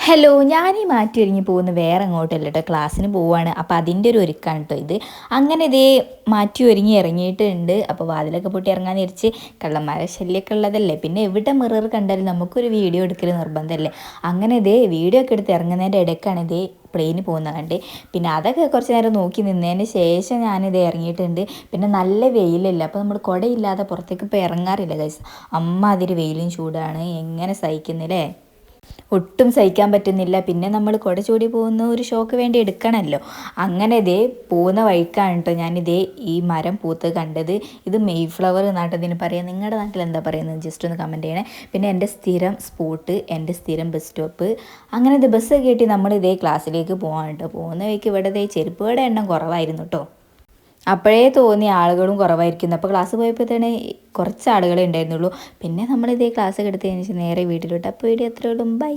Hello, ഞാനീ മാറ്റി ഒരുങ്ങി പോകുന്ന വേറെ എങ്ങോട്ടല്ല കേട്ടോ, ക്ലാസ്സിന് പോവാണ്. അപ്പോൾ അതിൻ്റെ ഒരു ഒരുക്കാണ് കേട്ടോ ഇത്. അങ്ങനെ ഇതേ മാറ്റി ഒരുങ്ങി ഇറങ്ങിയിട്ടുണ്ട്. അപ്പോൾ വാതിലൊക്കെ പൊട്ടി ഇറങ്ങാൻ വിരിച്ച്, കള്ളന്മാരെ ശല്യമൊക്കെ ഉള്ളതല്ലേ, പിന്നെ എവിടെ മിറർ കണ്ടാലും നമുക്കൊരു വീഡിയോ എടുക്കൽ നിർബന്ധമല്ലേ. അങ്ങനെ ഇതേ വീഡിയോ ഒക്കെ എടുത്ത് ഇറങ്ങുന്നതിൻ്റെ ഇടയ്ക്കാണ് ഇതേ പ്ലെയിന് പോകുന്നത് കണ്ട്. പിന്നെ അതൊക്കെ കുറച്ച് നേരം നോക്കി നിന്നതിന് ശേഷം ഞാനിത് ഇറങ്ങിയിട്ടുണ്ട്. പിന്നെ നല്ല വെയിലല്ല, അപ്പോൾ നമ്മൾ കുടയില്ലാതെ പുറത്തേക്ക് ഇപ്പോൾ ഇറങ്ങാറില്ല ഗൈസ്. അമ്മാതിരി വെയിലും ചൂടാണ്, എങ്ങനെ സഹിക്കുന്നില്ലേ. ഒട്ടും സഹിക്കാൻ പറ്റുന്നില്ല. പിന്നെ നമ്മൾ കുട ചൂടി പോകുന്ന ഒരു ഷോക്ക് വേണ്ടി എടുക്കണമല്ലോ. അങ്ങനെ ഇതേ പോകുന്ന വഴിക്കാണ് കേട്ടോ ഞാനിതേ ഈ മരം പൂത്ത് കണ്ടത്. ഇത് മെയ് ഫ്ലവർ നാട്ടതിന് പറയാം. നിങ്ങളുടെ നാട്ടിൽ എന്താ പറയുന്നത് ജസ്റ്റ് ഒന്ന് കമൻറ്റ് ചെയ്യണേ. പിന്നെ എൻ്റെ സ്ഥിരം സ്പോട്ട്, എൻ്റെ സ്ഥിരം ബസ് സ്റ്റോപ്പ്. അങ്ങനെ ഇത് ബസ്സൊക്കെ കയറ്റി നമ്മൾ ഇതേ ക്ലാസ്സിലേക്ക് പോകാൻ കേട്ടോ. പോകുന്ന വഴിക്ക് ഇവിടെ ഇതേ ചെരുപ്പുകളുടെ എണ്ണം കുറവായിരുന്നു കേട്ടോ. അപ്പോഴേ തോന്നി ആളുകളും കുറവായിരിക്കുന്നു. അപ്പോൾ ക്ലാസ് പോയപ്പോൾ തന്നെ കുറച്ച് ആളുകളെ ഉണ്ടായിരുന്നുള്ളൂ. പിന്നെ നമ്മളിതേ ക്ലാസ് എടുത്തതിന് ശേഷം നേരെ വീട്ടിലോട്ട്. അപ്പോൾ വീഡിയോ അത്രേ ഉള്ളൂ. ബൈ.